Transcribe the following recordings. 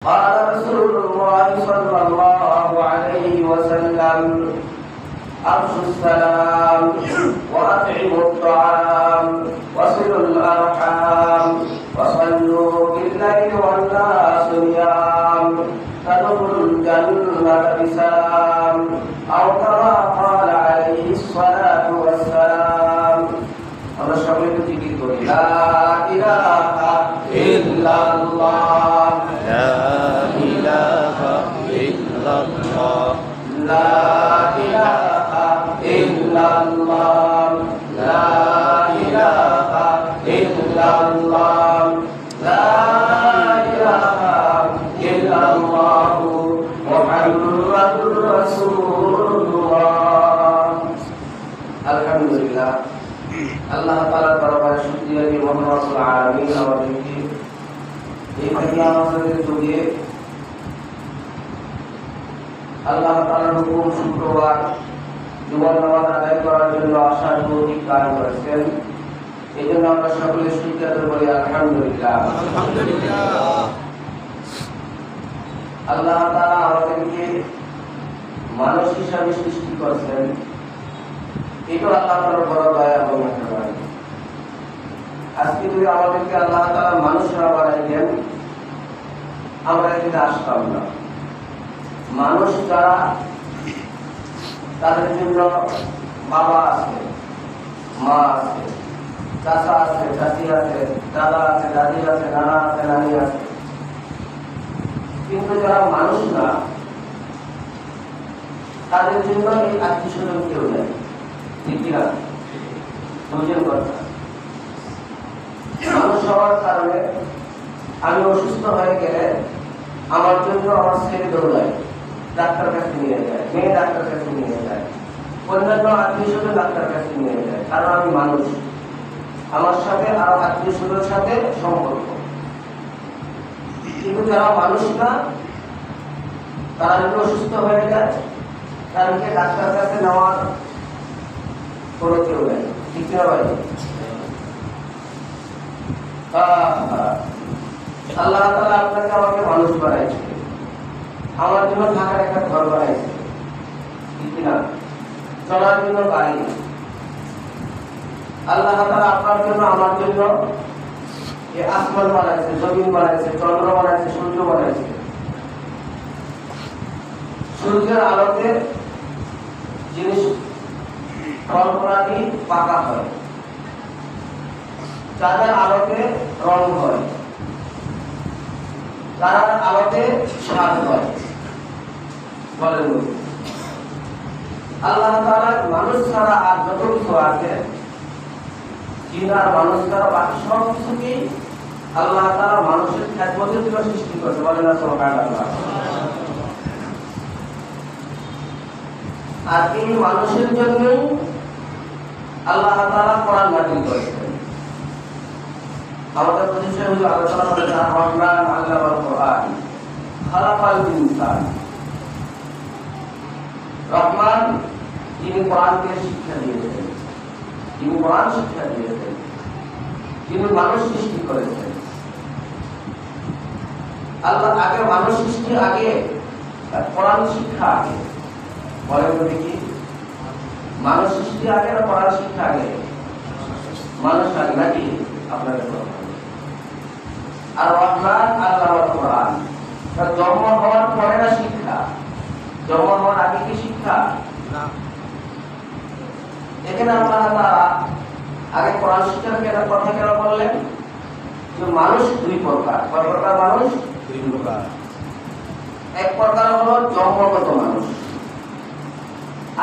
قال رسول الله صلى الله عليه وسلم: أفشوا السلام وأطعموا الطعام وصلوا الأرحام وصلوا بالليل والناس نيام تدخلوا الجنة بسلام أو كما قال عليه الصلاة والسلام. আমরা সকলে একটু জিকির করি, লা ইলাহা ইল্লাল্লাহ, লা ইলাহা ইল্লাল্লাহ, লা ইলাহা ইল্লাল্লাহ, লা ইলাহা ইল্লাল্লাহ, লা ইলাহা ইল্লাল্লাহ মুহাম্মাদুর রাসূলুল্লাহ। আলহামদুলিল্লাহ, আল্লাহ তাআলার দরবারে শুকরিয়া যে মহান রব্বুল আলামিন আমাদেরকে এই আমাদের যুগে আল্লাহ তাআলার হুকুম শুক্রবার জুমার নামাজ আদায় করার জন্য আসার তৌফিক দান করেছেন। এই জন্য আমরা সকলে শুকরিয়া বলি আলহামদুলিল্লাহ। আলহামদুলিল্লাহ। আল্লাহ তাআলা আমাদেরকে মানুষ হিসাবে সৃষ্টি করেছেন, এটা আল্লাহ তাআলার বড় দয়া এবং মেহেরবানি। আজকে যদি আমাদেরকে আল্লাহ তাআলা মানুষ না বানাইতেন, আমরা এখানে আসতাম না। মানুষ যারা, তাদের জন্য বাবা আছে, মা আছে, চাচা আছে, চাচি আছে, দাদা আছে, দাদি আছে, নানা আছে, নানি আছে। কিন্তু যারা মানুষ না, তাদের জন্য এই আত্মীয় স্বজন কেউ নেই। ঠিক না? বুঝেন কথা। মানুষ হওয়ার কারণে আমি অসুস্থ হয়ে গেলে আমার জন্য আমার ছেলে দৌড়ায়, ডাক্তার কাছে নিয়ে যায়, মেয়ে ডাক্তার কাছে নিয়ে যায়, অন্যান্য আত্মীয় স্বজন ডাক্তার কাছে নিয়ে যায়, কারণ আমি মানুষ। আমার সাথে আরো আত্মীয় স্বজনের সাথে সম্পর্ক। কিন্তু যারা মানুষ না, তারা যদি অসুস্থ হয়ে যায়, তাদেরকে ডাক্তার কাছে নেওয়ার কোনো কেউ নেই। ঠিক না ভাই? আল্লাহ তাআলা আপনাকে আমাকে মানুষ বানাইছে, আমার জন্য থাকার একটা ঘর বানাইছে, ঠিক না? চলার জন্য গাড়ি। আল্লাহ তাআলা আপনার জন্য আমার জন্য এই আসমান বানাইছে, জমিন বানাইছে, চন্দ্র বানাইছে, সূর্য বানাইছে। সূর্যের আলোতে জিনিস ফলপ্রাণী পাকা হয়, চাঁদের আলোতে রং হয়, তারার আলোতে স্বাদ হয়। বলেন আল্লাহ তাআলা মানুষ ছাড়া আর যত কিছু আছে, জিন আর মানুষ ছাড়া বাকি সব কিছুকেই আল্লাহ তাআলা মানুষের খেদমতের জন্য সৃষ্টি করেছে। বলেন না সুবহানাল্লাহ। আর এই মানুষের জন্যই আল্লাহ তাআলা কোরআন নাযিল করেছেন। আমাদের প্রতিষ্ঠা হলো আলোচনা করেছে রহমান আল্লামাল কোরআন খালাকাল ইনসান। রহমান যিনি কোরআনকে শিক্ষা দিয়েছেন, যিনি কোরআন শিক্ষা দিয়েছেন, যিনি মানুষ সৃষ্টি করেছেন। আল্লাহ আগে মানুষ সৃষ্টি আগে, কোরআন শিক্ষা আগে। বলেন তো দেখি, মানুষ সৃষ্টি আগে না কোরআন শিক্ষা আগে? মানুষ আগে নাকি? আপনাদের আর রহমান আল্লামাল কোরআন, জন্ম হওয়ার পরে না শিক্ষা? জন্ম হওয়ার আগে কি শিক্ষা? না। এখানে আল্লাহ তাআলা আগে কোরআন শিক্ষার কথা কেন বললেন? যে মানুষ দুই প্রকার। কয় প্রকার মানুষ? দুই প্রকার। এক প্রকার হলো জন্মগত মানুষ,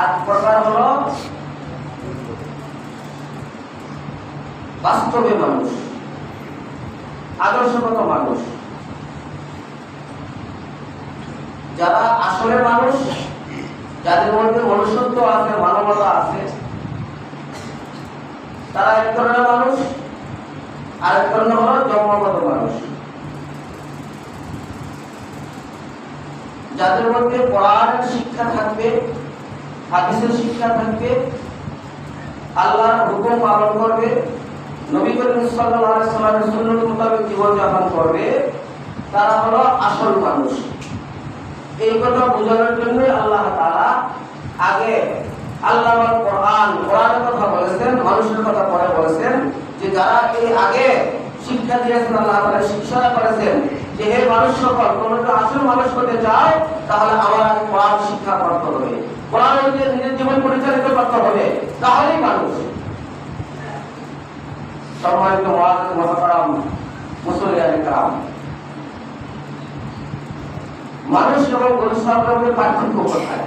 আর প্রকার হলো বাস্তবে মানুষ, আদর্শগত মানুষ। যারা আসলে মানুষ, যাদের মধ্যে মনুষ্যত্ব আছে, মানবতা আছে, তারা এক ধরনের মানুষ। আরেক ধরনের হলো জন্মগত মানুষ, যাদের মধ্যে কোরআনের শিক্ষা থাকবে, হাদিসের শিক্ষা থাকবে, আল্লাহর হুকুম পালন করবে, নবী করিম সাল্লাল্লাহু আলাইহি ওয়াসাল্লামের সুন্নাত মোতাবেক জীবন যাপন করবে, তারা হলো আসল মানুষ। এই কথা বোঝানোর জন্য আল্লাহ তাআলা আগে আল্লাহর কোরআনের কথা বলেছেন, মানুষের কথা পরে বলেছেন, যে যারা এই আগে শিক্ষা দিয়েছেন, আল্লাহ তাআলা শিক্ষা করেছেন যে হে মানুষ সকল, তোমরা যদি আসল মানুষ হতে চাও তাহলে আমার আগে কোরআন শিক্ষা করতে হবে, কোরআন অনুযায়ী নিজের জীবন পরিচালিত করতে হবে, তাহলেই মানুষ। সম্মানিত মুআজ্জিন মুহতারাম মুসল্লিয়ানে কেরাম, মানুষ এবং গরু ছাগলের পার্থক্য কোথায়?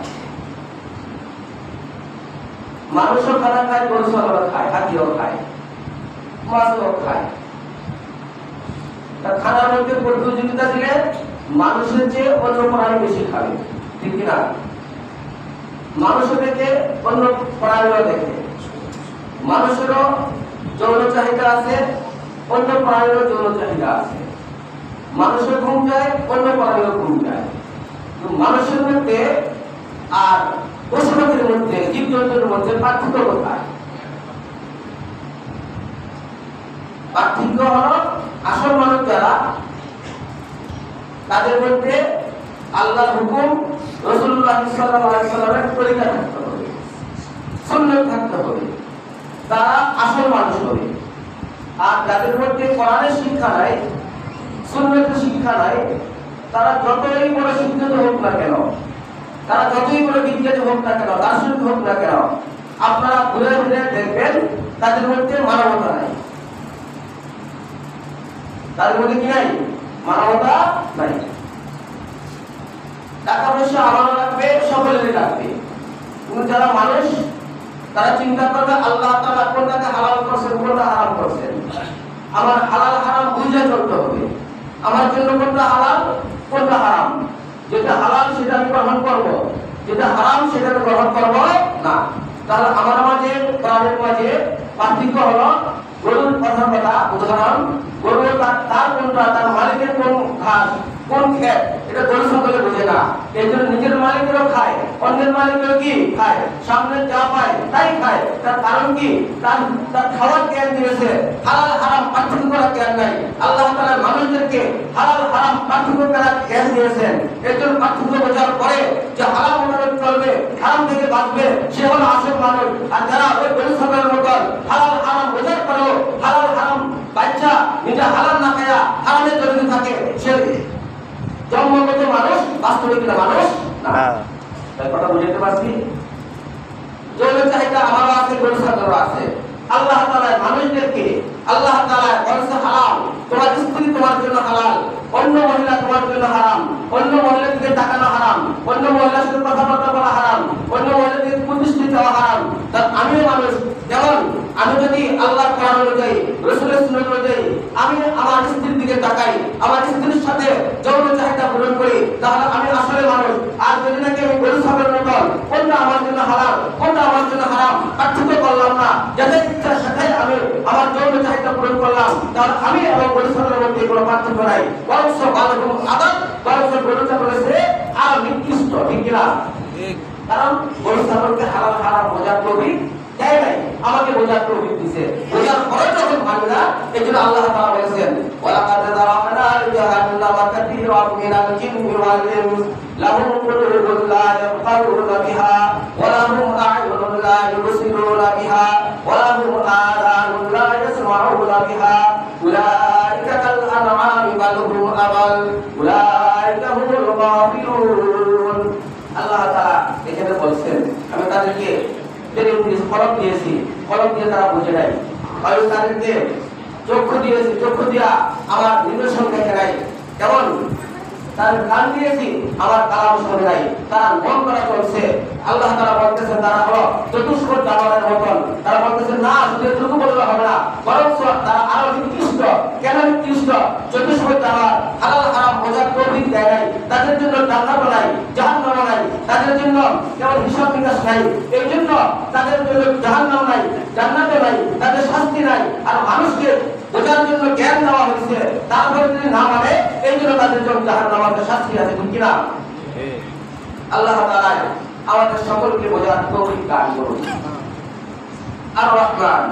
মানুষও খানা খায়, গরু ছাগলও খায়, হাতিও খায়, মাছও খায়। খানার মধ্যে প্রতিযোগিতা দিলে মানুষের চেয়ে অন্য প্রাণী বেশি খাবে, ঠিক কিনা? মানুষও দেখে অন্য প্রাণীও দেখে, মানুষেরও যৌন চাহিদা আছে, অন্য প্রাণীরও যৌন চাহিদা আছে। মানুষের ঘুম যায়, অন্য প্রাণীরও ঘুম যায়। মানুষের মধ্যে আর পশু পাখির মধ্যে, জীবজন্তুর মধ্যে পার্থক্য কোথায়? পার্থক্য হলো আসল মানুষ যারা, তাদের মধ্যে আল্লাহর হুকুম, রাসূলুল্লাহ সাল্লাল্লাহু আলাইহি ওয়াসাল্লামের তরিকা থাকতে হবে, সুন্নাত থাকতে হবে, তারা আসল মানুষ হবে। আর যাদের মধ্যে কোরআনের শিক্ষা নাই, সুন্নাতের শিক্ষা নাই, তারা যতই বড় শিক্ষিত হোক না কেন, তারা যতই বড় বিজ্ঞানী হোক না কেন, দার্শনিক হোক না কেন, আপনারা ঘুরে ঘুরে দেখবেন তাদের মধ্যে মানবতা নাই। তাদের মধ্যে কি নাই? মানবতা নাই। টাকা পয়সা আমারও লাগবে, সকলেরই লাগবে, কিন্তু যারা মানুষ তারা চিন্তা করবে আল্লাহ তাআলা কোনটাকে হালাল করেছেন, কোনটা হারাম করেছেন। আমার হালাল হারাম বুঝে চলতে হবে, আমার জন্য কোনটা হালাল কোনটা হারাম। যেটা হালাল সেটা আমি গ্রহণ করব, যেটা হারাম সেটা আমি গ্রহণ করব না। তাহলে আমার মাঝে প্রাণের মাঝে পার্থক্য হলো গরুর কথা উদাহরণ, গরু তার কোনটা, তার মালিকের কোন ঘাস, কোন ক্ষেত, এটা গরু সকলে বোঝে না। এই জন্য নিজের মালিকেরও খায়, অন্যের মালিকেরও কি খায়, সামনে যা পায় তাই খায়। তার কারণ কি? তার খাওয়ার জ্ঞান দিয়েছে, হালাল হারাম পার্থক্য করার জ্ঞান নাই। আল্লাহ তাআলা মানুষদেরকে হালাল হারাম পার্থক্য করার জ্ঞান দিয়েছেন। এর জন্য পার্থক্য বোঝার পরে যে হালাল মোতাবেক চলবে, হারাম থেকে বাঁচবে, সে হলো আসল মানুষ। আর যারা ওই গরু ছাগলের মতন হালাল হারাম বোঝার পরেও হালাল হারাম বাচ্চা নিজে হালাল না খায়া হারামে জড়িত থাকে, সে জন্মগত মানুষ, বাস্তবিক মানুষ না। তাই কথা বুঝতে পারছি? যৌন চাহিদা আমারও আছে, গরু ছাগলেরও আছে। আল্লাহ তাআলা মানুষদেরকে, আল্লাহ তাআলা বলেছে হালাল, তোমার স্ত্রী তোমার জন্য হালাল, অন্য মহিলা তোমার জন্য হারাম, অন্য মহিলার দিকে তাকানো হারাম, অন্য মহিলার সাথে কথাবার্তা বলা হারাম, অন্য মহিলার দিকে প্রতিষ্ঠিত হওয়া হারাম। তার আমিও মানুষ, যেমন আমি যদি আল্লাহর কোরআন অনুযায়ী, রাসূলের সুন্নাত অনুযায়ী আমি আমার স্ত্রীর দিকে তাকাই, আমার স্ত্রীর সাথে যৌন চাহিদা পূরণ করি, তাহলে আমি আসলে মানুষ। আর যদি নাকি আমি গরু ছাগলের মতন কোনটা আমার জন্য হালাল কোনটা আমার জন্য হারাম পার্থক্য করলাম না, যাদের ইচ্ছার সাথে আমি আমার যৌন চাহিদা পূরণ করলাম, তাহলে আমি এবং গরু ছাগলের মধ্যে কোনো পার্থক্য নাই। বরঞ্চ বালকুম আদাত, বরঞ্চ গরু ছাগলের চেয়ে আরো নিকৃষ্ট, ঠিক কিনা? কারণ গরু ছাগলকে হালাল হারাম বোঝার তৌফিক দেয় নাই, আমাকে বোঝার তৌফিক দিয়েছে। বোঝার পরে যখন মানি না, এই জন্য আল্লাহ তাআলা বলেছেন ওয়ালাকাদ যারানা লিজাহান্নামা কাসীরাম মিনাল জিন্নি ওয়াল ইনস লাহুম কুলুবুন লা ইয়াফকাহুনা বিহা ওয়া লাহুম আ'য়ুনুন লা ইউবসিরুনা বিহা ওয়া লাহুম আযানুন লা ইয়াসমা'উনা বিহা উলাইকা কাল আন'আমি বাল হুম আদাল উলাইকা হুমুল গাফিলুন। আল্লাহ তাআলা এখানে বলছেন আমি তাদেরকে ফলক দিয়েছি, ফলক দিয়ে তারা বুঝে নাই। আমি তাদেরকে চক্ষু দিয়েছি, চক্ষু দিয়া আমার নিদর্শন দেখে নাই। কেমন? তাদের কান দিয়েছি, আমার কালাম শোনে নাই। তারা মন করা চলছে। আল্লাহ তাআলা বলতেছেন তারা হলো চতুষ্কোণ জানোয়ারের মতন। তারা বলতেছেন না, শুধু এটুকু বললে হবে না, বরঞ্চ তারা আরো নিকৃষ্ট। কেন নিকৃষ্ট? চতুষ্কোণ জানোয়ার হালাল হারাম বোঝার তৌফিক দেয় নাই, তাদের জন্য জান্নাত নাই, জাহান্নাম নাই, তাদের জন্য কেবল হিসাব নিকাশ নাই, এই জন্য তাদের জন্য জাহান্নাম নাই, জান্নাত নাই, তাদের শাস্তি নাই। আর মানুষকে বোঝার জন্য জ্ঞান দেওয়া হয়েছে, তারপরে যদি না মানে এই জন্য তাদের জন্য জাহান্নাম আছে, শাস্তি আছে, ঠিক কিনা? আল্লাহ তাআলা আমাদের সকলকে বোঝার তৌফিক দান করুন। আর রহমান,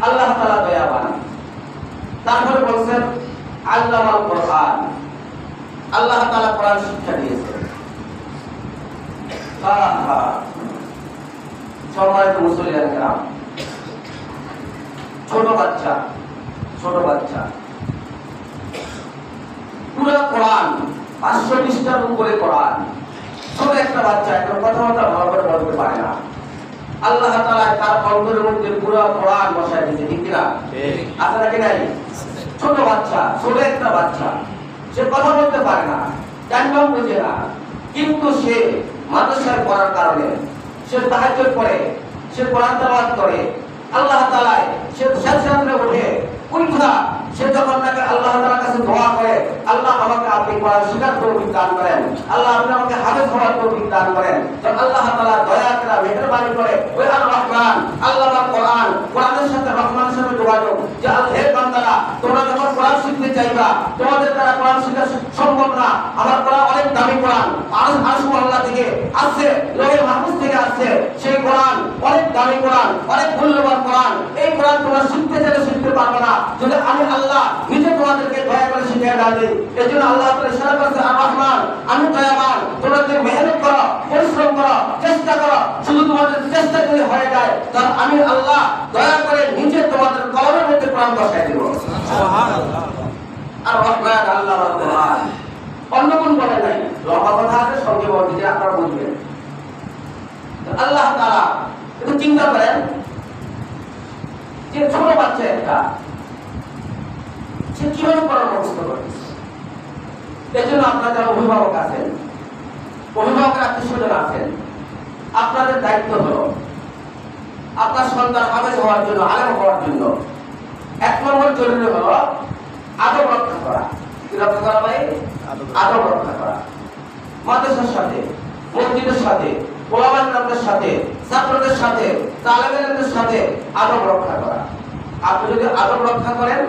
আল্লাহ তাআলা দয়াবান। তারপরে বলছেন আল্লামাল কোরআন, আল্লাহ তাআলা কোরআন শিক্ষা দিয়েছেন। সম্মানিত মুসলিয়ান کرام, ছোট বাচ্চা পুরো কোরআন 500 পৃষ্ঠার উপরে কোরআন, ছোট একটা বাচ্চা এখন কথাবার্তা ভালো করে বলতে পারে না, আল্লাহ তাআলা তার অন্তরের মধ্যে পুরো কোরআন বসায় দিয়েছে, ঠিক কিনা? আছে নাকি নাই? ছোট বাচ্চা, ছোট একটা বাচ্চা, সে কথা বলতে পারে না, জানলাম বুঝে না, কিন্তু সে মাদ্রাসায় পড়ার কারণে সে তাহাজ্জুদ পড়ে, সে কোরআন তেলাওয়াত করে, আল্লাহ তাআলা সে সাথে উঠে উঠা, সে যখন তাকে আল্লাহ তাআলার কাছে দোয়া করে, আল্লাহ আমাকে আপনি কোরআন শিখার তৌফিক দান করেন, আল্লাহ আপনি আমাকে হাফেজ হওয়ার তৌফিক দান করেন, তো আল্লাহ তাআলা দয়া করে মেহেরবানি করে ওই আর রহমান আল্লাহর কোরআন, কোরআনের সাথে রহমানের সাথে যোগাযোগ, যে হে বান্দারা তোমরা যখন কোরআন শিখতে চাইবা, তোমাদের দ্বারা কোরআন শেখা সম্ভব না, আমার কোরআন অনেক দামি কোরআন, আরশ আল্লাহ থেকে আসছে, লৌহে মাহফুজ থেকে আসছে, সেই কোরআন অনেক দামি কোরআন, অনেক মূল্যবান কোরআন, এই কোরআন তোমরা শিখতে চাইলে শিখতে পারবে না যদি আমি আল্লাহ নিজে তোমাদেরকে দয়া করে শিখিয়ে না দিই। এই জন্য আল্লাহ তাআলা ইশারা করেছে আর রহমান, আমি দয়াবান, তোমাদের মেহনত করো, পরিশ্রম করো, চেষ্টা করো, শুধু তোমাদের চেষ্টা যদি হয়ে যায় তাহলে আমি আল্লাহ দয়া করে নিজে তোমাদের কলমের মধ্যে কোরআন বসায় দেব। সুবহানাল্লাহ। আর রহমান আল্লাহর কোরআন, অন্য কোন বলে নাই, লম্বা কথা আছে সঙ্গে বলতে যে আপনারা বুঝবেন। আল্লাহ তাআলা একটু চিন্তা করেন যে ছোট বাচ্চা একটা, সে কিভাবে কোরআন মুখস্থ করতেছে। এই জন্য আপনারা যারা অভিভাবক আছেন, অভিভাবকের আত্মীয়স্বজন আছেন, আপনাদের দায়িত্ব হলো আপনার সন্তান হাফেজ হওয়ার জন্য, আলেম হওয়ার জন্য 1 নম্বর জরুরি হলো আদব রক্ষা করা। কি রক্ষা করা ভাই? আদব রক্ষা করা। মাদ্রাসার সাথে, মসজিদের সাথে, ওলামা কেরামদের সাথে, ছাত্রদের সাথে, তালেবে ইলমের সাথে আদব রক্ষা করা। আপনি যদি আদব রক্ষা করেন,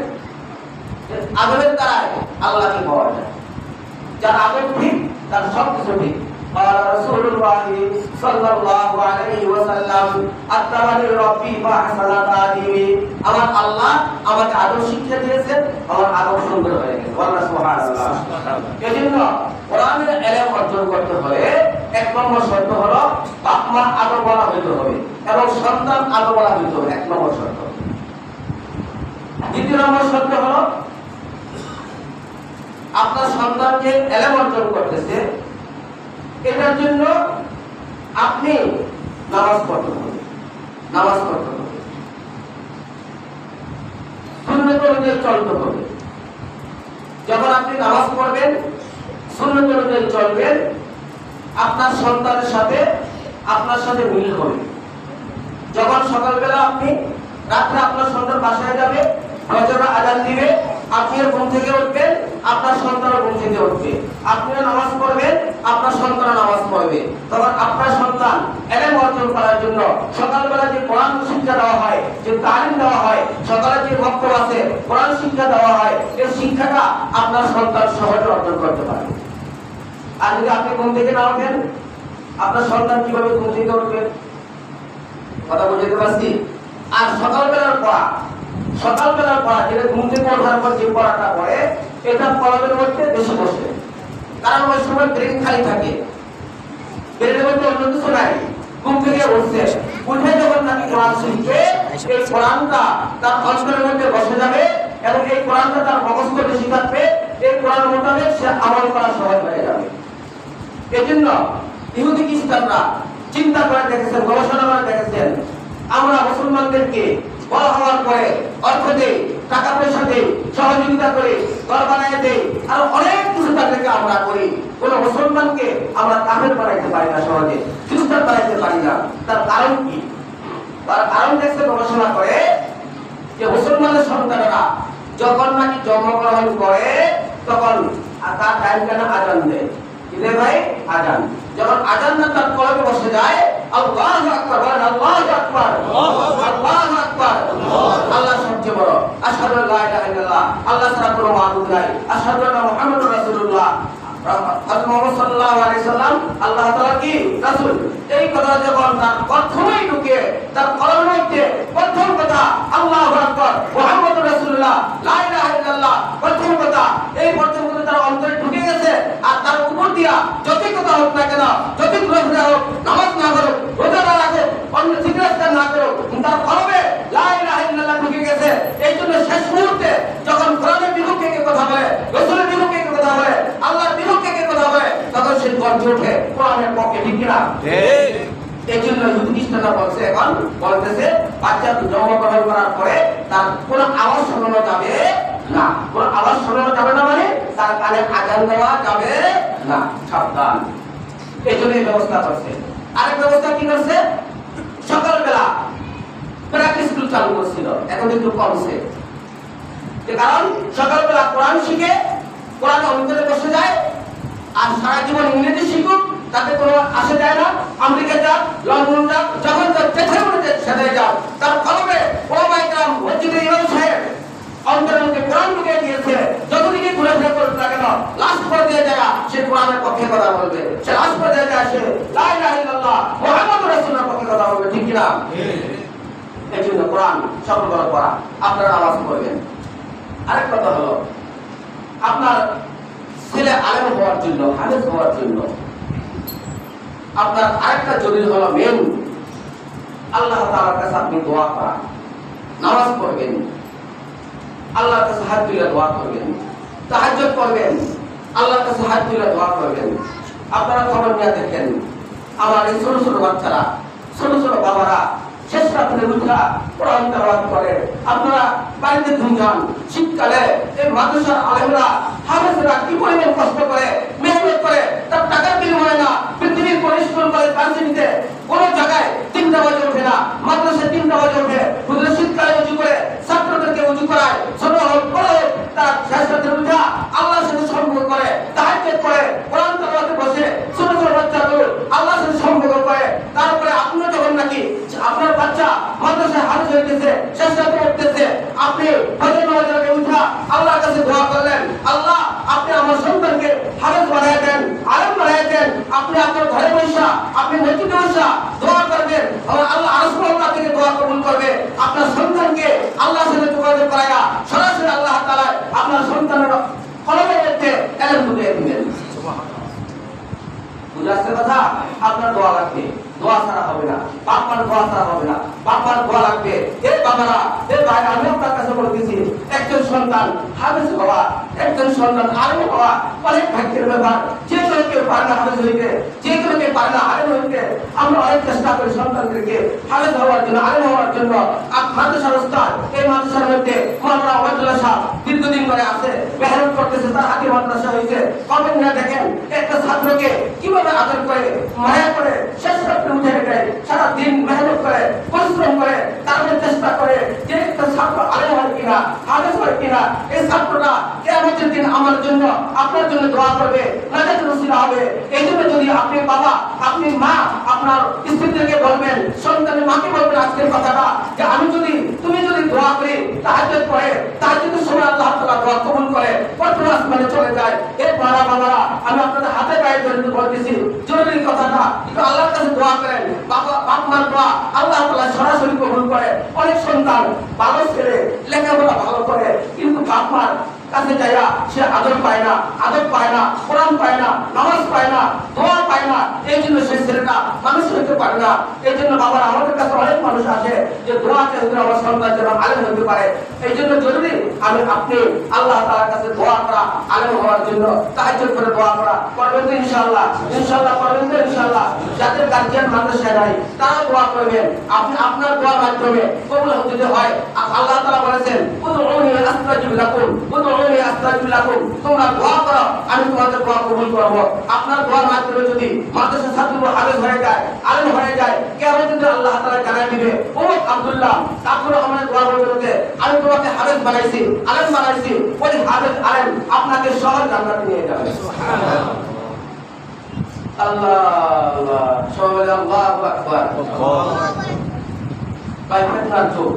আদবের দ্বারা আল্লাহকে পাওয়া যায়। যার আদব ঠিক তার সবকিছু ঠিক। قال رسول الله صلى الله عليه وسلم আত্তাবানি রব্বি ওয়া হাসানা তাদিমি, আমার আল্লাহ আমাকে আদব শিক্ষা দিয়েছেন, আমার আদব সুন্দর হয়ে গেছে। আল্লাহ সুবহানাল্লাহ। এজন্য কোরআনের ইলম অর্জন করতে হলে 1 নম্বর শর্ত হলো বাপ মা আদব বলা হইতে হবে এবং সন্তান আদব বলা হইতে হবে, 1 নম্বর শর্ত। 2 নম্বর শর্ত হলো আপনার সন্তানকে ইলম অর্জন করতেছে, এটার জন্য আপনি নামাজ পড়তে হবে, সুন্নাত অনুযায়ী চলতে হবে। যখন আপনি নামাজ পড়বেন, সুন্নাত অনুযায়ী চলবেন, আপনার সন্তানের সাথে আপনার সাথে মিল হবে। যখন সকালবেলা আপনি, রাত্রে আপনার সন্তান বাসায় যাবে, ফজরের আযান দিবে, আপনিও ঘুম থেকে উঠবেন, আপনার সন্তানও ঘুম থেকে উঠবে, আপনিও নামাজ পড়বেন, আপনার সন্তানও নামাজ পড়বে। তখন আপনার সন্তান ইলম অর্জন করার জন্য সকালবেলা যে কোরআন শিক্ষা দেওয়া হয়, যে তালিম দেওয়া হয়, সকালে যে বক্তব্য আছে কোরআন শিক্ষা দেওয়া হয়, এই শিক্ষাটা আপনার সন্তান সহজে অর্জন করতে পারে। আর যদি আপনি ঘুম থেকে না ওঠেন, আপনার সন্তান কিভাবে ঘুম থেকে উঠবে? কথা বুঝতে পারছি? আর সকালবেলার পড়া যেটা ঘুম থেকে ওঠার পর যে পড়াটা পড়ে, এটা কলমের মধ্যে বেশি বসে, কারণ ওই সময় ব্রেন খালি থাকে, ব্রেনের মধ্যে অন্য কিছু নাই। ঘুম থেকে উঠছে, উঠে যখন নাকি কোরআন শিখবে, এই কোরআনটা তার অন্তরের মধ্যে বসে যাবে এবং এই কোরআনটা তার মগজ করতে শিখাবে, এই কোরআন মোতাবেক সে আমল করা সহজ হয়ে যাবে। এজন্য ইহুদি খ্রিস্টানরা চিন্তা করে দেখেছেন, গবেষণা করে দেখেছেন, আমরা মুসলমানদেরকে বড় হওয়ার পরে অর্থ দেই, টাকা পয়সা দেই, সহযোগিতা করি, ঘর বানিয়ে দেই, আর অনেক কিছু তাদেরকে আমরা করি, কোন মুসলমানকে আমরা কাফের বানাইতে পারি না, সহজে খ্রিস্টান বানাইতে পারি না। তার কারণ কি? তার কারণ দেখতে গবেষণা করে যে মুসলমানের সন্তানেরা যখন নাকি জন্মগ্রহণ করে তখন তার টাইম কেন আজান দেয়, কিরে ভাই আজান, যখন আজানটা তার কলবে বসে যায়, আল্লাহু আকবার বলেন, আল্লাহু আকবার, আল্লাহু আকবার, আল্লাহ সবচেয়ে বড়, আশহাদু আল্লা ইলাহা ইল্লাল্লাহ, আল্লাহ ছাড়া কোনো মাবুদ নাই, আশহাদু আন্না মুহাম্মাদুর রাসূলুল্লাহ, হযরত মুহাম্মদ সাল্লাল্লাহু আলাইহি সাল্লাম আল্লাহ তাআলা কি রাসূল, এই কথা যখন তার প্রথমেই ঢুকে তার কলমের মধ্যে প্রথম কথা আল্লাহু আকবার মুহাম্মাদুর রাসূলুল্লাহ লা ইলাহা ইল্লাল্লাহ, প্রথম কথা কথা এই পর্যন্ত তারা অন্তরে ঢুকে গেছে, আর তার উপর দিয়া যতই কথা হোক না কেন, যতই ঘোরাফেরা হোক, নামাজ না করুক, রোজা না রাখুক, অন্য সিগারেট না করুক, তার কলবে লা ইলাহা ইল্লাল্লাহ ঢুকে গেছে। এই জন্য শেষ মুহূর্তে যখন কোরআনের বিপক্ষে কে কথা বলে, রাসূলের বিপক্ষে কে কথা বলে, আল্লাহর বিপক্ষে কে কথা বলে, তখন সে গর্জে ওঠে কোরআনের পক্ষে, ঠিক কিনা? এই জন্য খ্রিস্টানরা বলছে, এখন বলতেছে বাচ্চা জন্মগ্রহণ করার পরে তার কোনো আওয়াজ শোনানো যাবে না। কোনো আওয়াজ শোনানো যাবে না মানে তার কানে আজান দেওয়া যাবে না, সাবধান। এই জন্য এই ব্যবস্থা করছে। আরেক ব্যবস্থা কি করছে, সকালবেলা প্রাইমারি স্কুল চালু করছিল, এখন একটু কমছে। কারণ সকালবেলা কোরআন শিখে কোরআন অন্তরে বসে যায়, আর সারা জীবন ইংরেজি শিখুক, তাতে কোনো আসে যায় না। আমেরিকা যাক, লন্ডন যাক, যখন যেখানে মনে সেখানে যাক, তার কলবে ওলামায়ে কেরাম, মসজিদের ইমাম সাহেব অন্তরের মধ্যে কোরআন ঢুকিয়ে দিয়েছে। যতদিকে ঘুরেফেরা করতে থাকে না, লাস্ট পর্যায়ে যায় সে কোরআনের পক্ষে কথা বলবে, সে লাস্ট পর্যায়ে যায় সে লা ইলাহা ইল্লাল্লাহ মুহাম্মাদুর রাসূলুল্লাহর পক্ষে কথা বলবে, ঠিক কিনা? এই জন্য কোরআন সকলবার পড়া, আপনারা নামাজ পড়বেন। আরেক কথা হলো, আপনার ছেলে আলেম হওয়ার জন্য, হাফেজ হওয়ার জন্য আপনার আরেকটা জরুরি হলো মেন, আল্লাহ তাআলার কাছে আপনি দোয়া করা, নামাজ পড়বেন, আল্লাহর কাছে হাত তুলে দোয়া করবেন, তাহাজ্জুদ করবেন, আল্লাহর কাছে হাত তুলে দোয়া করবেন। আপনারা খবর নিয়ে দেখেন, আমার এই ছোট ছোট বাচ্চারা, ছোট ছোট বাবারা শেষ রাত্রে উঠা কোরআন তেলাওয়াত করে। আপনারা বাড়িতে ঘুমান, শীতকালে এই মাদ্রাসার আলেমরা, হাফেজরা কি পরিমাণ কষ্ট করে, মেহনত করে, তার টাকার বিনিময়ে না, পৃথিবীর কোন স্কুল কলেজ ভার্সিটিতে কোন জায়গায় 3টা বাজে ওঠে না, মাদ্রাসায় 3টা বাজে ওঠে, হুজুর শীতকালে উজু করে ছাত্রদেরকে উজু করায়, ছোট হোক বড় হোক, তার শেষ রাত্রে উঠা আল্লাহর সাথে সম্পর্ক করে, তাহাজ্জুদ করে, কোরআন তেলাওয়াতে বসে ছোট ছোট বাচ্চাগুলো আল্লাহর সাথে সম্পর্ক করে। তারপরে আপনি যখন নাকি আপনার বাচ্চা মাদ্রাসায় হাফেজ হয়ে গেছে, শেষ রাতে উঠতেছে, আপনি ফজর নামাজের আগে উঠা আল্লাহর কাছে দোয়া করলেন, আল্লাহ আপনি আমার সন্তানকে হাফেজ বানায় দেন, আলেম বানায় দেন। আপনি আপনার ঘরে বসা, আপনি মসজিদে বসা দোয়া করবেন, আল্লাহ আল্লাহ থেকে দোয়া কবুল করবে। আপনার সন্তানকে আল্লাহর সাথে যোগাযোগ করায়া সরাসরি আল্লাহ তাআলা আপনার সন্তানের কলমের মধ্যে ইলম ঢুকিয়ে দিবেন। বুঝাচ্ছে কথা? আপনার দোয়া লাগবে, দোয়া ছাড়া হবে না, বাপমার দোয়া ছাড়া হবে না, বাপমার দোয়া লাগবে। এই বাবারা, এই ভাই, আমি আপনার কাছে বলতেছি, একজন সন্তান হাফেজ হওয়া, একজন সন্তান আলেম হওয়া অনেক ভাগ্যের ব্যাপার। যে কেউ পারে না হাফেজ হইতে, যে কেউ পারে না আলেম হইতে, আমরা অনেক চেষ্টা করি সন্তানদেরকে হাফেজ হওয়ার জন্য, আলেম হওয়ার জন্য। মাদ্রাসার উস্তাদ, এই মাদ্রাসার মধ্যে মাওলানা ওয়াহিদুল্লাহ সাহেব দীর্ঘদিন ধরে আছে, মেহনত করতেছে, তার হাতে মাদ্রাসা হয়েছে। কবে না দেখেন একটা ছাত্রকে কিভাবে আদর করে, মায়া করে, শেষ রাত্রে উঠে দেয়, সারা দিন মেহনত করে, পরিশ্রম করে, তারপরে চেষ্টা করে যে একটা ছাত্র আলেম হয় কিনা, হাফেজ হয় কিনা। এই ছাত্রটা কিয়ামতের দিন আমার জন্য, আপনার জন্য দোয়া করবে, নাজাতের ওসিলা হবে। এই জন্য যদি আপনি বাবা, আপনি মা, আপনার স্ত্রীদেরকে বলবেন, সন্তানের মাকে বলবেন আজকের কথাটা, যে আমি যদি, তুমি যদি দোয়া করি, তাহাজ্জুদ পড়ে, তাহাজ্জুদের সময় আল্লাহ তাআলা দোয়া কবুল করে, প্রথম আসমানে চলে যায়। এই বাবারা, আমি আপনাদের হাতে পায়ে ধরে বলতেছি, জরুরি কথাটা একটু আল্লাহর কাছে দোয়া করেন। বাবা, বাপ মার দোয়া আল্লাহ তাআলা সরাসরি কবুল করে। অনেক সন্তান ভালো ছেলে, লেখাপড়া ভালো করে, কিন্তু বাপ মার কাছে যাইয়া সে আদর পায় না, আদর পায় না, কোরআন পায় না, নামাজ পায় না, দোয়া পায় না। এই জন্য সেই ছেলেটা মানুষ হইতে পারে না। এই জন্য বাবার আমাদের কাছে অনেক মানুষ আসে যে দোয়া চেয়ে আমার সন্তান যেন আলেম হইতে পারে। এই জন্য জরুরি আমি আপনি আল্লাহ তাআলার কাছে দোয়া করা, আলেম হওয়ার জন্য তাহাজ্জুদ করে দোয়া করা। করবেন তো ইনশাআল্লাহ? ইনশাআল্লাহ করবেন তো ইনশাআল্লাহ? যাদের গার্জিয়ান মাদ্রাসায় নাই তারা দোয়া করবেন, আপনি আপনার দোয়ার মাধ্যমে কবুল যদি হয়। আল্লাহ তাআলা বলেছেন, উদউনি আস্তাজিব লাকুম, উদউনি আস্তাজিব লাকুম, তোমরা দোয়া করো, আমি তোমাদের দোয়া কবুল করব। আপনার দোয়ার মাধ্যমে যদি মাদ্রাসা ছাত্র হাফেজ হয়ে যায়, আলেম হয়ে যায়, কিয়ামতের দিন আল্লাহ তাআলা জানায় দিবে, ও আব্দুল্লাহ, তারপরে আমাদের দোয়ার বরকতে আমি তোমাকে হাফেজ বানাইছি, আলেম বানাইছি। ওই হাফেজ আলেম আপনাকে সহজ জান্নাতে নিয়ে যাবে। সুবহানাল্লাহ, আল্লাহ আল্লাহ, সবাই আল্লাহু আকবার। ভাই ফেতনার যুগ,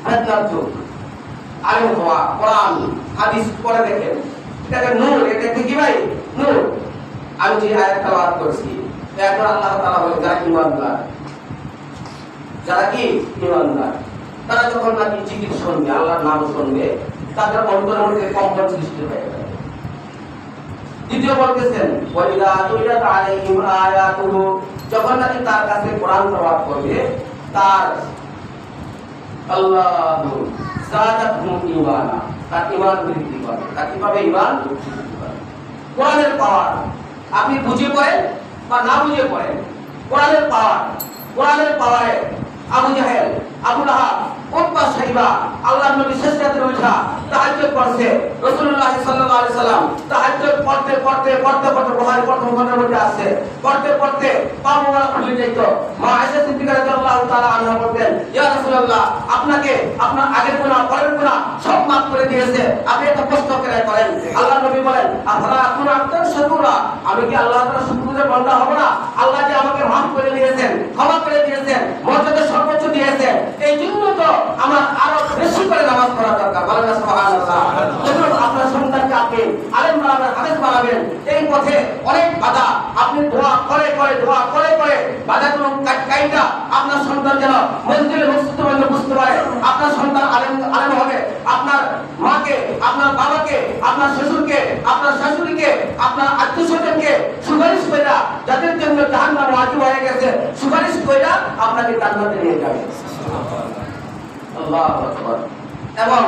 ফেতনার যুগ। আলেম হওয়া, কোরআন হাদিস পড়ে দেখেন, এটাকে নূর, এটা কি ভাই? নূর। আমি যে আয়াত তেলাওয়াত করছি, এখন আল্লাহ তাআলা বলে যারা ঈমানদার, যারা কি ঈমানদার, তারা যখন নাকি জিকির শুনবে, আল্লাহর নাম শুনবে, তাদের অন্তরের মধ্যে কম্পন সৃষ্টি হয়ে যাবে। দ্বিতীয় বলতেছেন ওয়াইদা তুলিয়াত আলাইহিম আয়াতুহু, যখন নাকি তার কাছে কোরআন তেলাওয়াত করবে তার আল্লাহু যাদাতহুম ঈমানা, তার ঈমান বৃদ্ধি করে। তার কিভাবে ঈমান বৃদ্ধি করে? কোরআনের পাওয়ার আপনি বুঝে পড়েন বা না বুঝে পড়েন, কোরআনের পাওয়ারে আবু জাহেল, আবু লাহাব, উতবা, শাইবা আল্লাহর নবী শেষ রাতে উঠা তাহাজ্জুদ পড়ছে। রাসূলুল্লাহ সাল্লাল্লাহু আলাইহি সাল্লাম তাহাজ্জুদ পড়তে বুখারী প্রথম খণ্ডের মধ্যে আছে, পড়তে পা মোবারক খুলে যেত। মা আয়েশা সিদ্দিকা রাদিয়াল্লাহু তাআলা আনহা বলতেন, ইয়া রাসূলুল্লাহ, আপনাকে আপনার আগের গুনাহ পরের গুনাহ সব মাফ করে দিয়েছে, আপনি এটা কষ্ট করে করেন। আল্লাহর নবী বলেন, আফলা আকুনু আবদান শাকুরা, আমি কি আল্লাহ তাআলার শুকরিয়া বান্দা হব না? আল্লাহ যে আমাকে মাফ করে দিয়েছেন, ক্ষমা করে দিয়েছেন, মর্যাদা সর্বোচ্চ দিয়েছেন, এই জন্য তো আমার আরো বেশি করে নামাজ পড়া দরকার। বলেন না সুবহানাল্লাহ। যখন আপনার সন্তানকে আপনি আলেম বানাবেন, হাফেজ বানাবেন, এই পথে অনেক বাধা, আপনি দোয়া করে বাধাগুলো কাইটা আপনার সন্তান যেন মসজিদে বুঝতে পারে, আপনার সন্তান আলেম হবে, আপনার মাকে, আপনার বাবাকে, আপনার শ্বশুরকে, আপনার শাশুড়িকে, আপনার আত্মীয়স্বজনকে সুপারিশ কইরা, যাদের জন্য জাহান্নাম ওয়াজিব হয়ে গেছে, সুপারিশ কইরা আপনাকে জান্নাতে নিয়ে যাবে। আল্লাহু আকবার। এবং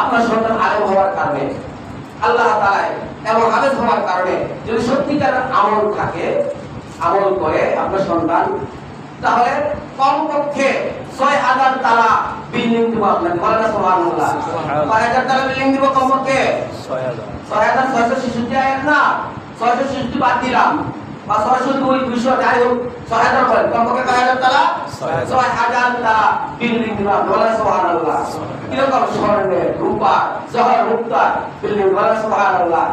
আপনার সন্তান আলেম হওয়ার কারণে আল্লাহ তাআলা এবং হাফেজ হওয়ার কারণে যদি সত্যিকার আমল থাকে, আমল করে আপনার সন্তান, তাহলে কমপক্ষে ৬০০০ তালা বিল্ডিং দিব আপনাকে। বলেন না সুবহানাল্লাহ। ৬০০০ তালা বিল্ডিং দিব কমপক্ষে ৬৬৬৬ আয়াত না, ৬৬৬ বাদ দিলাম, বা ৬০২ ২০০ যাই হোক, ৬০০০ বলেন, কমপক্ষে ৬০০০ তালা ৬০০০ তালা বিল্ডিং দিব। বলেন সুবহানাল্লাহ। কিরকম? স্বর্ণের, রূপার, জহর মুক্তার বিল্ডিং। বলেন সুবহানাল্লাহ।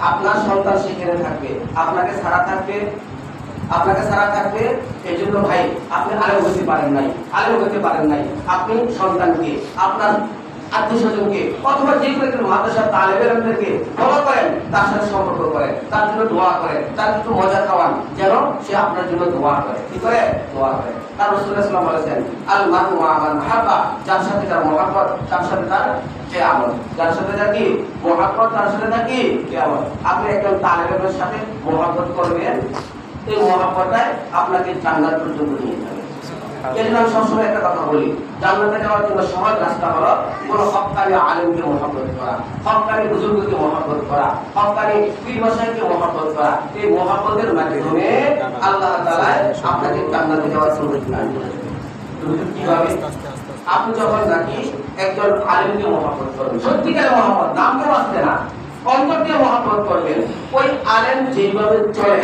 আপনার সন্তান সেখানে থাকবে, আপনাকে ছাড়া থাকবে, এই জন্য ভাই আপনি আলেম হতে পারেন নাই, আপনি সন্তানকে, আপনার আত্মীয়স্বজনকে অথবা যে কোনো মাদ্রাসার তালেবে ইলমদেরকে ফলো করেন, তার সাথে সম্পর্ক করেন, তার জন্য দোয়া করেন, তার একটু মজা খাওয়ান, যেন সে আপনার জন্য দোয়া করে। কি করে? দোয়া করে। তার রাসূলুল্লাহ সাল্লাল্লাহু আলাইহি ওয়াসাল্লাম বলেছেন, আল মারু মা মান হাব্বা, যার সাথে তার মহব্বত, তার সাথে তার কিয়ামত। যার সাথে তার কি মহব্বত, তার সাথে তার কি কিয়ামত। আপনি একজন তালেবে ইলমের সাথে মহব্বত করবেন, এই মহব্বতটাই আপনাকে জান্নাত পর্যন্ত নিয়ে যাবে। এই জন্য আমি সবসময় একটা কথা বলি, জান্নাতে যাওয়ার জন্য সহজ রাস্তা হলো কোন হক্কানি আলেমকে মহব্বত করা, হক্কানি বুজুর্গকে মহব্বত করা, হক্কানি পীর মাশায়েখকে মহব্বত করা। এই মহব্বতের মাধ্যমে আল্লাহ তাআলা আপনাকে জান্নাতে যাওয়ার সুযোগ দান করেন। কিভাবে? আপনি যখন নাকি একজন আলেমকে মহব্বত করবেন, সত্যিকারের মহব্বত, নাম কেউ আসছে না, অন্তর দিয়ে মহব্বত করবেন, ওই আলেম যেইভাবে চলে